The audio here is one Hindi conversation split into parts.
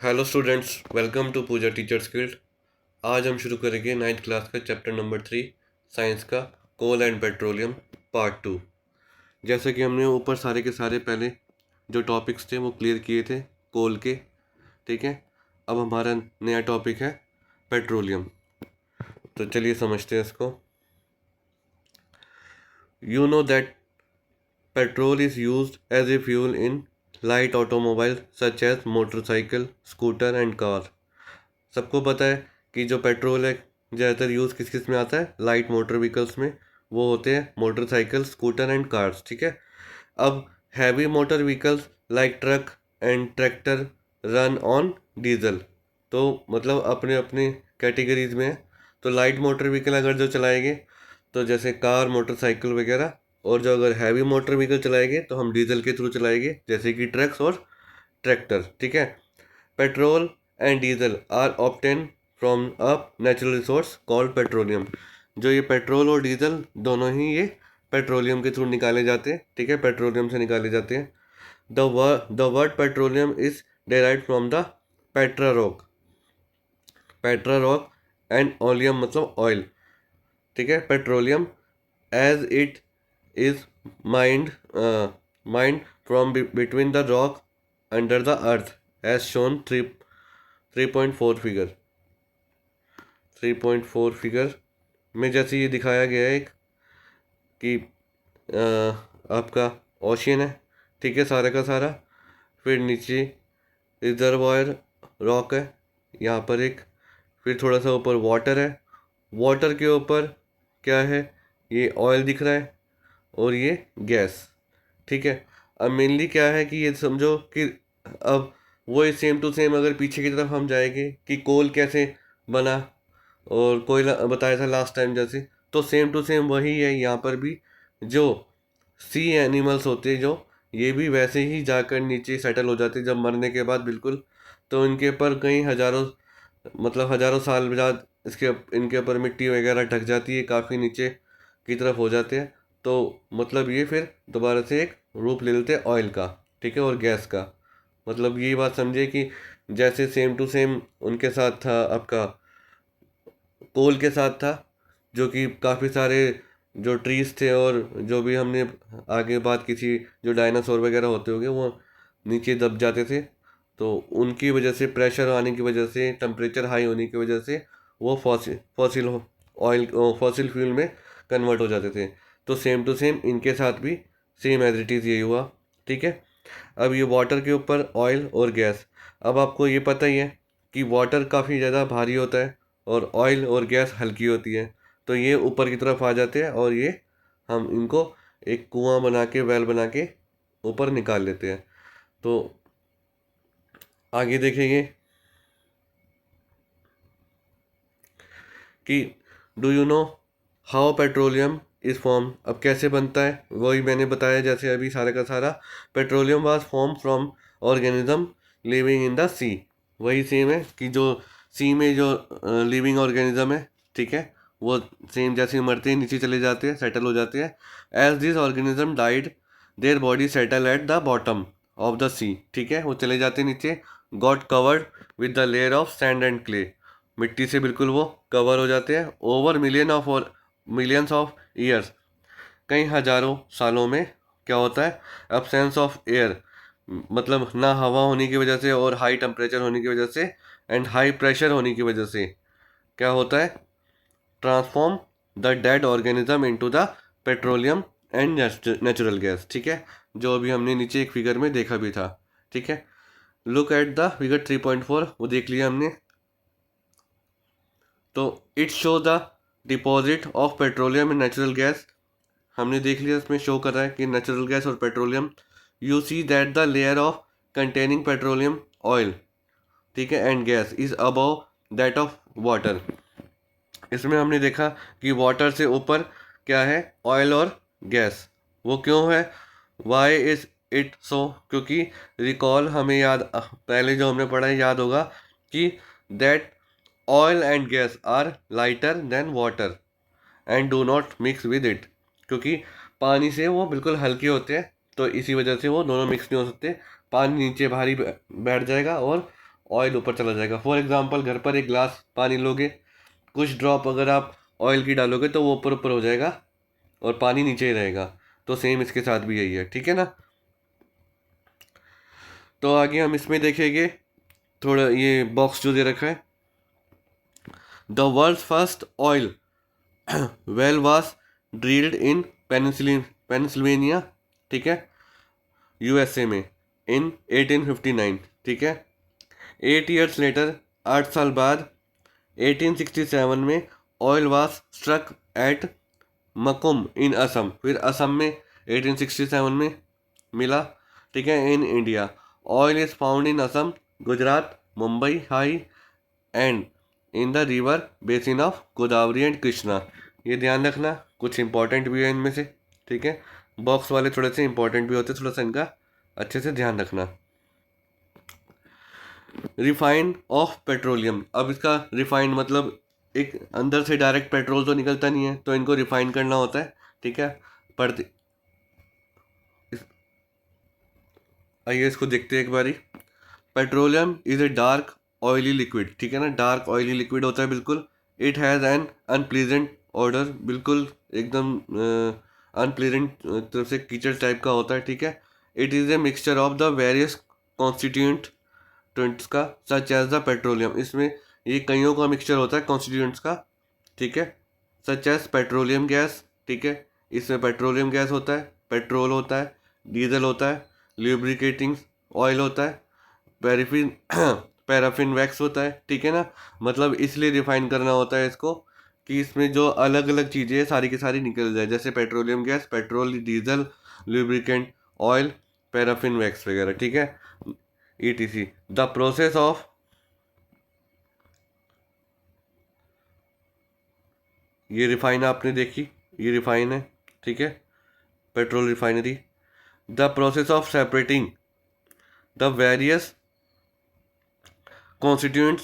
Hello students, welcome to Pooja teachers guild. आज हम शुरू करेंगे 9th क्लास का चैप्टर नंबर 3 साइंस का कोल एंड पेट्रोलियम पार्ट 2। जैसे कि हमने ऊपर सारे के सारे पहले जो टॉपिक्स थे वो क्लियर किए थे कोल के। ठीक है, अब हमारा नया टॉपिक है पेट्रोलियम। तो चलिए समझते हैं इसको। You know that petrol is used as a fuel in light automobile such as motorcycle, scooter and car. सबको पता है कि जो पेट्रोल है ज़्यादातर यूज़ किस किस में आता है, लाइट मोटर व्हीकल्स में। वो होते हैं मोटरसाइकिल, स्कूटर एंड कार्स। ठीक है, अब heavy motor vehicles like truck and tractor run on diesel. तो मतलब अपने अपने कैटेगरीज में है। तो लाइट मोटर व्हीकल अगर जो चलाएंगे तो जैसे कार, मोटरसाइकिल वगैरह, और जो अगर हैवी मोटर व्हीकल चलाएंगे तो हम डीजल के थ्रू चलाएंगे जैसे कि ट्रक्स और ट्रैक्टर। ठीक है, petrol and diesel are obtain from a natural resource called petroleum. जो ये पेट्रोल और डीजल दोनों ही ये पेट्रोलियम के थ्रू निकाले जाते हैं। ठीक है, पेट्रोलियम से निकाले जाते हैं। The word petroleum is derive from the petra rock. Petra rock and oleum मतलब ऑयल। ठीक है, petroleum as it is mined mined from between the rock under the earth as shown 3.4 figure. 3.4 figure में जैसे ये दिखाया गया है कि आपका ओशियन है। ठीक है, सारा का सारा। फिर नीचे रिजर्वायर रॉक है यहाँ पर एक। फिर थोड़ा सा ऊपर वाटर है। वाटर के ऊपर क्या है, ये ऑयल दिख रहा है और ये गैस। ठीक है, अब मेनली क्या है कि ये समझो कि अब वो सेम टू सेम अगर पीछे की तरफ हम जाएंगे कि कोल कैसे बना और कोयला बताया था लास्ट टाइम जैसे, तो सेम टू सेम वही है यहाँ पर भी। जो सी एनिमल्स होते हैं जो, ये भी वैसे ही जाकर नीचे सेटल हो जाते हैं जब मरने के बाद बिल्कुल। तो इनके ऊपर कई हजारों मतलब हजारों साल बाद इसके इनके ऊपर मिट्टी वगैरह ढक जाती है, काफ़ी नीचे की तरफ हो जाते हैं। तो मतलब ये फिर दोबारा से एक रूप ले लेते हैं ऑयल का। ठीक है, और गैस का। मतलब ये बात समझिए कि जैसे सेम टू सेम उनके साथ था आपका कोल के साथ था, जो कि काफ़ी सारे जो ट्रीज थे और जो भी हमने आगे बात की थी, जो डायनासोर वगैरह होते होंगे वो नीचे दब जाते थे। तो उनकी वजह से, प्रेशर आने की वजह से, टेम्परेचर हाई होने की वजह से वो फॉसिल ऑयल फॉसिल फ्यूल में कन्वर्ट हो जाते थे। तो सेम टू सेम इनके साथ भी सेम एज इट इज़ यही हुआ। ठीक है, अब ये वाटर के ऊपर ऑयल और गैस। अब आपको ये पता ही है कि वाटर काफ़ी ज़्यादा भारी होता है और ऑयल और गैस हल्की होती है। तो ये ऊपर की तरफ आ जाते हैं और ये हम इनको एक कुआं बना के, वेल बना के ऊपर निकाल लेते हैं। तो आगे देखेंगे कि do you know how petroleum is form. अब कैसे बनता है वही मैंने बताया जैसे अभी सारा का सारा। Petroleum was form from organism living in the sea. वही सेम है कि जो सी में जो लिविंग ऑर्गेनिज्म है, ठीक है, वो सेम जैसे मरते हैं नीचे चले जाते हैं, सेटल हो जाते हैं। As this organism died their body settle at the bottom of the sea. ठीक है, वो चले जाते हैं नीचे। Got covered with the layer of sand and clay. मिट्टी से बिल्कुल वो कवर हो जाते हैं। ओवर मिलियंस ऑफ ईयर्स, कई हजारों सालों में क्या होता है, एब्सेंस ऑफ एयर मतलब ना हवा होने की वजह से और हाई टेम्परेचर होने की वजह से एंड हाई प्रेशर होने की वजह से क्या होता है, transform the dead organism into the petroleum and natural gas. ठीक है, जो अभी हमने नीचे एक फिगर में देखा भी था। ठीक है, लुक एट द फिगर 3.4, वो देख लिया हमने। तो it show the deposit of petroleum and natural gas. हमने देख लिया, इसमें शो कर रहा है कि नेचुरल गैस और petroleum. You see that the layer of containing petroleum oil, ठीक है, and gas is above that of water. इसमें हमने देखा कि वाटर से ऊपर क्या है, ऑयल और गैस। वो क्यों है, वाई इज इट सो, क्योंकि रिकॉल हमें याद पहले जो हमने पढ़ा है याद होगा कि that oil and gas are lighter than water and do not mix with it. क्योंकि पानी से वो बिल्कुल हल्के होते हैं, तो इसी वजह से वो दोनों मिक्स नहीं हो सकते। पानी नीचे भारी बैठ जाएगा और ऑयल ऊपर चला जाएगा। फॉर एग्जांपल घर पर एक ग्लास पानी लोगे, कुछ ड्रॉप अगर आप ऑयल की डालोगे तो वो ऊपर ऊपर हो जाएगा और पानी नीचे ही रहेगा। तो सेम इसके साथ भी यही है, ठीक है ना। तो आगे हम इसमें देखेंगे थोड़ा, ये बॉक्स जो दे रखा है, the world first oil well was drilled in Pennsylvania, ठीक है, यूएसए में इन 1859, ठीक है। 8 years लेटर, 8 साल बाद 1867 में oil was struck at Makum in Assam, फिर असम में 1867 में मिला, ठीक है, in India. Oil is found in Assam, Gujarat, Mumbai high and in the river basin of Godavari and Krishna. ये ध्यान रखना, कुछ इंपॉर्टेंट भी है इनमें से, ठीक है। बॉक्स वाले थोड़े से इंपॉर्टेंट भी होते हैं, थोड़ा सा इनका अच्छे से ध्यान रखना। रिफाइन ऑफ पेट्रोलियम, अब इसका रिफाइंड मतलब एक अंदर से डायरेक्ट पेट्रोल तो निकलता नहीं है, तो इनको रिफाइन करना होता है, ठीक है। पर आइए इसको देखते हैं एक बारी। Petroleum is a dark oily liquid, ठीक है ना, डार्क ऑयली लिक्विड होता है बिल्कुल। It has an unpleasant order, बिल्कुल एकदम अनप्लीजेंट तरफ से कीचड़ टाइप का होता है, ठीक है। It is a mixture of the various constituents का सच एज द पेट्रोलियम, इसमें ये कईयों का मिक्सचर होता है कॉन्स्टिट्यूंट्स का, ठीक है। सच एज पेट्रोलियम गैस, ठीक है, इसमें पेट्रोलियम गैस होता है, पेट्रोल होता है, डीजल होता है, ल्यूब्रिकेटिंग ऑयल होता है, पैराफिन पैराफिन वैक्स होता है, ठीक है ना। मतलब इसलिए रिफाइन करना होता है इसको कि इसमें जो अलग अलग चीज़ें हैं सारी की सारी निकल जाए, जैसे petroleum gas, petrol, diesel, lubricant oil, paraffin wax वगैरह, ठीक है, ईटीसी। द प्रोसेस ऑफ, ये रिफाइन आपने देखी, ये रिफाइन है, ठीक है, petrol refinery. The process of separating the various constituents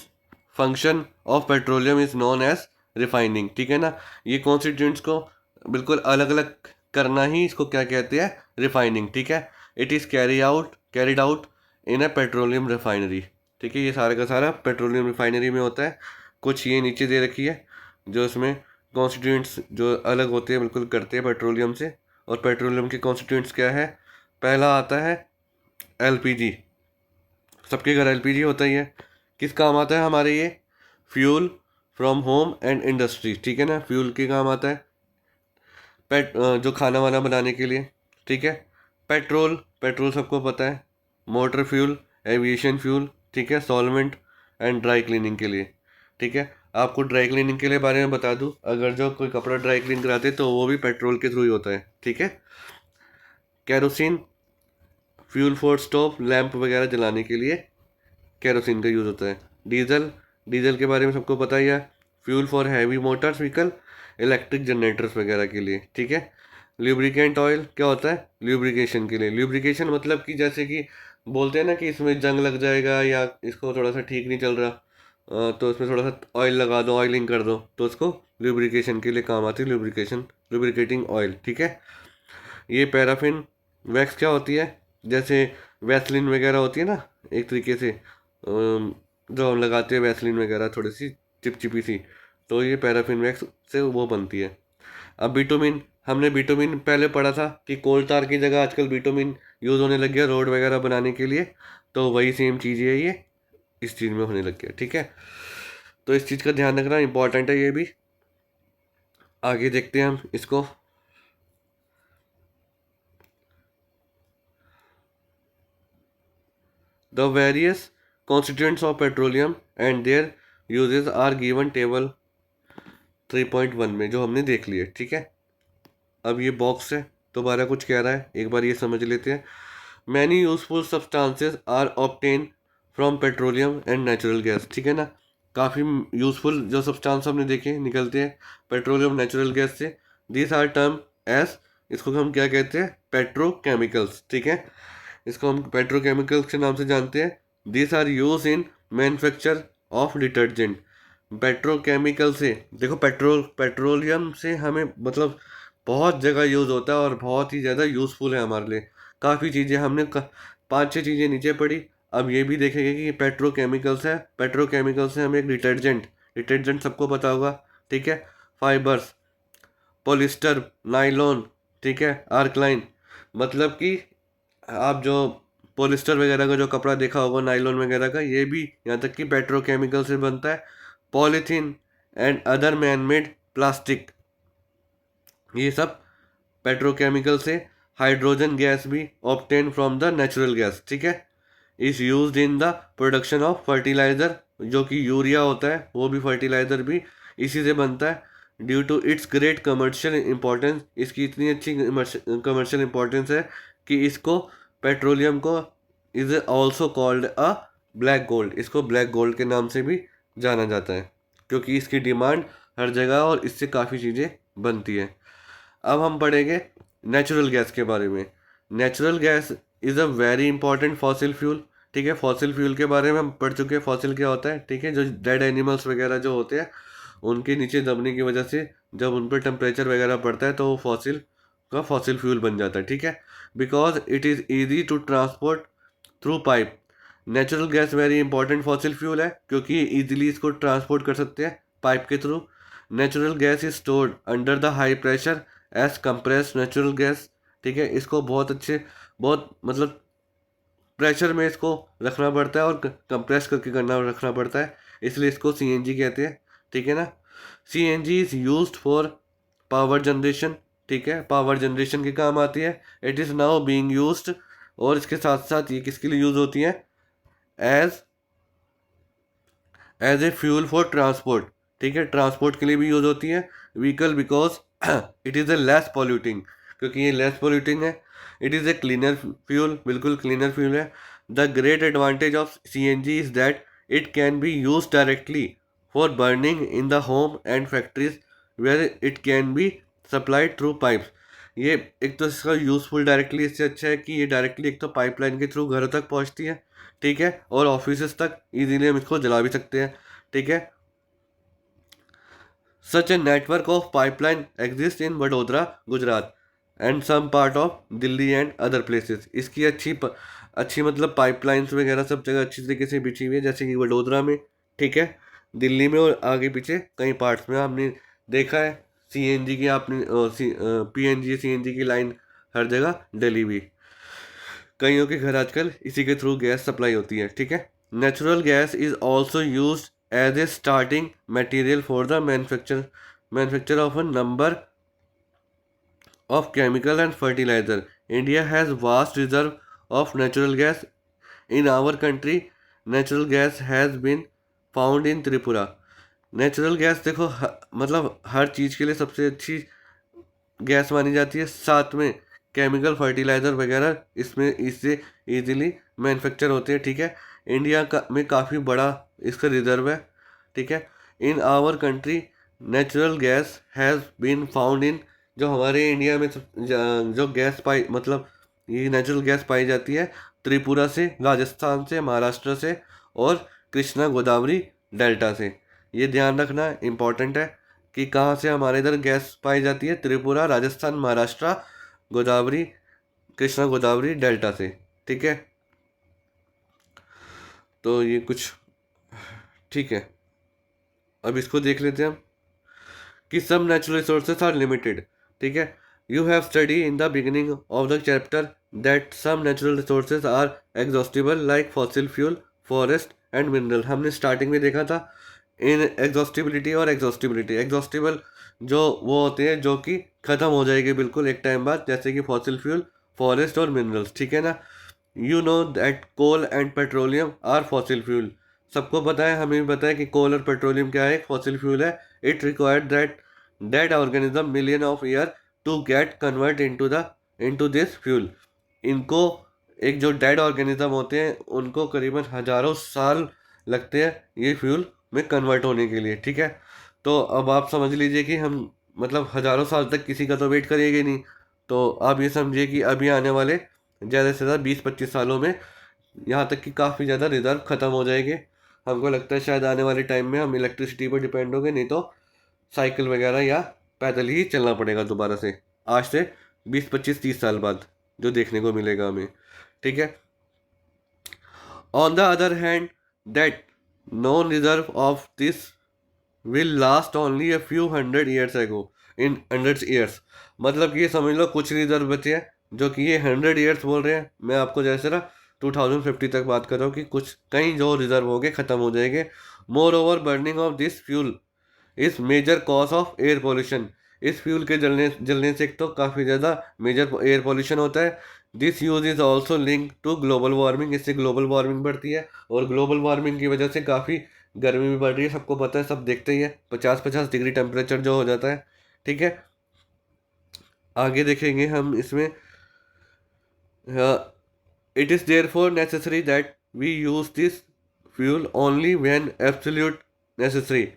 function of petroleum is known as refining, ठीक है ना। ये कॉन्स्टिट्यूंट्स को बिल्कुल अलग अलग करना ही इसको क्या कहते हैं, रिफाइनिंग, ठीक है। It is carried out in A petroleum refinery, ठीक है, ये सारा का सारा पेट्रोलियम रिफाइनरी में होता है। कुछ ये नीचे दे रखी है जो इसमें कॉन्स्टिट्यूंट्स जो अलग होते हैं बिल्कुल करते हैं पेट्रोलियम से। और पेट्रोलियम के कॉन्स्टिट्यूंट्स क्या है, पहला आता है एलपीजी, सबके घर एलपीजी होता ही है। किस काम आता है हमारे ये, fuel from home and industry, ठीक है ना, फ्यूल के काम आता है, जो खाना वाना बनाने के लिए, ठीक है। पेट्रोल, पेट्रोल सबको पता है, मोटर फ्यूल, एविएशन फ्यूल, ठीक है, सॉल्वेंट एंड ड्राई क्लीनिंग के लिए, ठीक है। आपको ड्राई क्लीनिंग के लिए बारे में बता दूं, अगर जो कोई कपड़ा ड्राई क्लीन कराते तो वो भी पेट्रोल के थ्रू ही होता है, ठीक है। Kerosene, fuel for stove, lamp वगैरह जलाने के लिए कैरोसिन का यूज़ होता है। डीजल, डीजल के बारे में सबको पता ही है, fuel for heavy Motors vehicle, electric generators वगैरह के लिए, ठीक है। ल्यूब्रिकेंट ऑयल क्या होता है, ल्यूब्रिकेशन के लिए। ल्यूब्रिकेशन मतलब कि जैसे कि बोलते हैं ना कि इसमें जंग लग जाएगा या इसको थोड़ा सा ठीक नहीं चल रहा, तो इसमें थोड़ा सा ऑयल लगा दो, ऑयलिंग कर दो, तो उसको ल्यूब्रिकेशन के लिए काम आती है, ल्यूब्रिकेशन, लुब्रिकेटिंग ऑयल, ठीक है। ये पैराफिन वैक्स क्या होती है, जैसे वैसलिन वगैरह होती है ना, एक तरीके से जो हम लगाते हैं वैसलिन वगैरह, थोड़ी सी चिपचिपी सी, तो ये पैराफिन वैक्स से वो बनती है। अब बिटुमिन, हमने बिटुमिन पहले पढ़ा था कि कोल तार की जगह आजकल बिटुमिन यूज़ होने लग गया रोड वगैरह बनाने के लिए, तो वही सेम चीज़ है ये इस चीज़ में होने लग गया, ठीक है। तो इस चीज़ का ध्यान रखना इंपॉर्टेंट है ये भी। आगे देखते हैं हम इसको। The various constituents of petroleum and their uses are given table 3.1 में, जो हमने देख लिए, ठीक है। अब ये बॉक्स है, दोबारा कुछ कह रहा है, एक बार ये समझ लेते हैं। Many useful substances are obtain from petroleum and natural gas, ठीक है ना। काफ़ी यूजफुल जो सब्सटेंस हमने देखे निकलते हैं पेट्रोलियम नेचुरल गैस से। दिस आर टर्म एस, इसको हम क्या कहते हैं, पेट्रोकेमिकल्स, ठीक है, इसको हम पेट्रोकेमिकल्स के नाम से जानते हैं। This are use in manufacture of detergent, petrochemical से, देखो पेट्रोलियम से हमें मतलब बहुत जगह यूज़ होता है और बहुत ही ज़्यादा यूज़फुल है हमारे लिए। काफ़ी चीज़ें हमने 5-6 चीज़ें नीचे पढ़ी, अब ये भी देखेंगे कि पेट्रोकेमिकल्स है, पेट्रोकेमिकल से हम एक डिटर्जेंट, डिटर्जेंट सबको पता होगा, ठीक है, फाइबर्स, पॉलिस्टर, नाइलॉन, ठीक है, आर्कलाइन, मतलब कि आप जो पॉलिस्टर वगैरह का जो कपड़ा देखा होगा नाइलॉन वगैरह का, ये भी यहाँ तक कि पेट्रोकेमिकल से बनता है। Polythene and other man made plastic, ये सब पेट्रोकेमिकल से। हाइड्रोजन गैस भी obtain from the natural gas, ठीक है, is used in the production of fertiliser, जो कि यूरिया होता है वो भी फर्टिलाइजर भी इसी से बनता है। Due to its great commercial importance, इसकी इतनी अच्छी कमर्शियल इंपॉर्टेंस है कि इसको, पेट्रोलियम को, is also called a black gold, इसको ब्लैक गोल्ड के नाम से भी जाना जाता है, क्योंकि इसकी डिमांड हर जगह और इससे काफ़ी चीज़ें बनती है। अब हम पढ़ेंगे नेचुरल गैस के बारे में। Natural gas is a very important fossil fuel, ठीक है, फॉसिल फ्यूल के बारे में हम पढ़ चुके हैं, फॉसिल क्या होता है, ठीक है, जो डेड एनिमल्स वगैरह जो होते हैं उनके नीचे दबने की वजह से जब उन पर टेम्परेचर वगैरह बढ़ता है तो वो फॉसिल का फॉसिल फ्यूल बन जाता है, ठीक है, because it is easy to transport through pipe. Natural gas very important fossil fuel है क्योंकि ईजिली इसको ट्रांसपोर्ट कर सकते हैं पाइप के through. Natural gas is stored under the high pressure as compressed natural gas, ठीक है, इसको बहुत अच्छे, बहुत मतलब प्रेशर में इसको रखना पड़ता है और कंप्रेस करके करना रखना पड़ता है, इसलिए इसको सीएनजी कहते हैं, ठीक है ना। CNG is used for power generation, ठीक है, पावर जनरेशन के काम आती है। It is now being used, और इसके साथ साथ ये किसके लिए यूज़ होती है, as as a fuel for transport, ठीक है, ट्रांसपोर्ट के लिए भी यूज़ होती है vehicle, because it is a less polluting, क्योंकि ये लेस पॉल्यूटिंग है। It is a cleaner fuel, बिल्कुल क्लीनर फ्यूल है। The great advantage of CNG is that it can be use directly for burning in the home and factories where it can be supplied through pipes. ये एक तो इसका यूज़फुल डायरेक्टली इससे अच्छा है कि ये डायरेक्टली एक तो पाइपलाइन के थ्रू घरों तक पहुंचती है, ठीक है, और ऑफिस तक इजीली हम इसको जला भी सकते हैं, ठीक है। Such a network of pipeline exist in Vadodara Gujarat and some part of Delhi and other places. इसकी अच्छी मतलब पाइपलाइंस वगैरह सब जगह अच्छी तरीके से बिछी हुई है, जैसे कि वडोदरा में, ठीक है, दिल्ली में, और आगे पीछे कई पार्ट्स में आपने देखा है सीएनजी की, आपने पीएनजी सीएनजी की लाइन हर जगह डली हुई। कईयों के घर आजकल इसी के थ्रू गैस सप्लाई होती है, ठीक है। Natural gas is also use as a starting material for the manufacture of a number of chemical and fertilizer. India has vast reserve of natural gas. In our country, natural gas has been found in Tripura. Natural gas देखो मतलब हर चीज़ के लिए सबसे अच्छी गैस मानी जाती है, साथ में केमिकल फर्टिलाइज़र वगैरह इसमें इससे इजीली मैन्युफैक्चर होते हैं, ठीक है। इंडिया का में काफ़ी बड़ा इसका रिजर्व है, ठीक है। In our country natural gas has been found in, जो हमारे इंडिया में जो गैस पाई मतलब ये नेचुरल गैस पाई जाती है त्रिपुरा से, राजस्थान से, महाराष्ट्र से और कृष्णा गोदावरी डेल्टा से। ये ध्यान रखना इम्पॉर्टेंट है कि कहाँ से हमारे इधर गैस पाई जाती है, त्रिपुरा, राजस्थान, महाराष्ट्र, गोदावरी, कृष्णा गोदावरी डेल्टा से, ठीक है। तो ये कुछ ठीक है, अब इसको देख लेते हैं हम कि सब नेचुरल रिसोर्सेज आर लिमिटेड, ठीक है। You have study in the beginning of the chapter that some natural resources are exhaustible like fossil fuel, forest and mineral. हमने स्टार्टिंग में देखा था इन एग्जॉस्टिबिलिटी और एग्जॉस्टिबिलिटी। एग्जॉस्टिबल जो वो होते हैं जो कि ख़त्म हो जाएगी बिल्कुल एक टाइम बाद, जैसे कि फॉसिल फ्यूल, फॉरेस्ट और मिनरल्स, ठीक है ना। You know that coal and petroleum are fossil fuel, सबको पता है, हमें भी पता है कि कोल और पेट्रोलियम क्या है, फॉसिल फ्यूल है। It required that dead organism million of year to get convert into this fuel. इनको एक जो डेड ऑर्गेनिज्म होते हैं उनको करीबन हज़ारों साल लगते हैं ये फ्यूल में कन्वर्ट होने के लिए, ठीक है। तो अब आप समझ लीजिए कि हम मतलब हज़ारों साल तक किसी का तो वेट करेंगे नहीं, तो आप ये समझिए कि अभी आने वाले ज़्यादा से ज़्यादा 20-25 सालों में यहाँ तक कि काफ़ी ज़्यादा रिजर्व ख़त्म हो जाएंगे। हमको लगता है शायद आने वाले टाइम में हम इलेक्ट्रिसिटी पर डिपेंड होंगे, नहीं तो साइकिल वगैरह या पैदल ही चलना पड़ेगा दोबारा से, आज से 20-25-30 साल बाद जो देखने को मिलेगा हमें, ठीक है। On the other hand, that known reserve of this will last only a few hundred years ago, in hundreds years. मतलब कि ये समझ लो कुछ रिजर्व बचे हैं, जो कि ये 100 years बोल रहे हैं। मैं आपको जैसे ना 2050 तक बात कर रहा हूँ कि कुछ कहीं जो रिजर्व हो गए ख़त्म हो जाएंगे। Moreover burning of this fuel is major cause of air pollution. इस फ्यूल के जलने जलने से एक तो काफ़ी ज़्यादा मेजर एयर पॉल्यूशन होता है। This use is also link to global warming. इससे ग्लोबल वार्मिंग बढ़ती है, और ग्लोबल वार्मिंग की वजह से काफ़ी गर्मी भी बढ़ रही है। सबको पता है, सब देखते ही है, 50-50 डिग्री टेम्परेचर जो हो जाता है। ठीक है, आगे देखेंगे हम इसमें। It is therefore necessary that we use this fuel only when absolute necessary.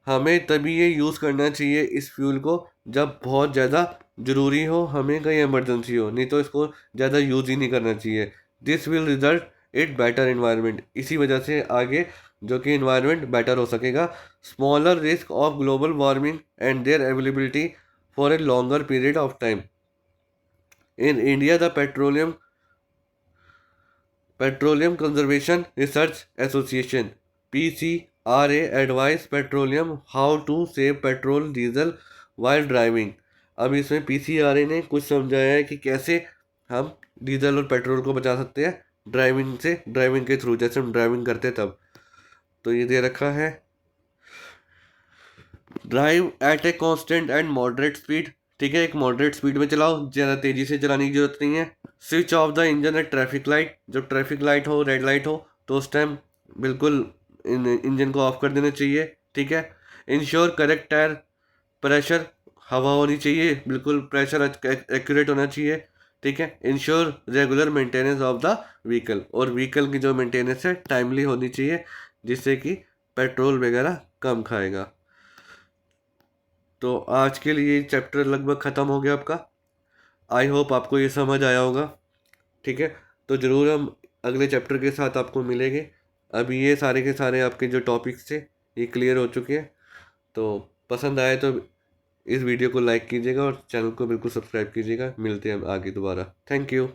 हमें तभी ये यूज़ करना चाहिए इस फ्यूल को जब बहुत ज़्यादा ज़रूरी हो, हमें कहीं इमरजेंसी हो, नहीं तो इसको ज़्यादा यूज़ ही नहीं करना चाहिए। This will result it better environment. इसी वजह से आगे जो कि इन्वायरमेंट बेटर हो सकेगा। Smaller risk of global warming and their availability for a longer period of time. In India the petroleum conservation research association PCRA advice petroleum how to save petrol diesel while driving. अब इसमें PCRA ने कुछ समझाया है कि कैसे हम डीजल और पेट्रोल को बचा सकते हैं ड्राइविंग से, ड्राइविंग के थ्रू, जैसे हम ड्राइविंग करते हैं तब। तो ये दे रखा है, drive eight a constant and moderate speed. ठीक है, एक मॉडरेट स्पीड में चलाओ, ज़्यादा तेज़ी से चलाने की जरूरत नहीं है। Switch off the engine at traffic light. जब ट्रैफिक लाइट हो, रेड लाइट हो, तो उस टाइम बिल्कुल इंजन को ऑफ कर देना चाहिए। ठीक है, इंश्योर करेक्ट टायर प्रेशर। हवा होनी चाहिए, बिल्कुल प्रेशर एक्यूरेट होना चाहिए। ठीक है, ensure regular maintenance of the vehicle. और व्हीकल की जो मेंटेनेंस है टाइमली होनी चाहिए, जिससे कि पेट्रोल वगैरह कम खाएगा। तो आज के लिए चैप्टर लगभग ख़त्म हो गया आपका। आई होप आपको ये समझ आया होगा। ठीक है, तो ज़रूर हम अगले चैप्टर के साथ आपको मिलेंगे। अभी ये सारे के सारे आपके जो टॉपिक्स थे ये क्लियर हो चुके हैं। तो पसंद आए तो इस वीडियो को लाइक कीजिएगा और चैनल को बिल्कुल सब्सक्राइब कीजिएगा। मिलते हैं हम आगे दोबारा। Thank you.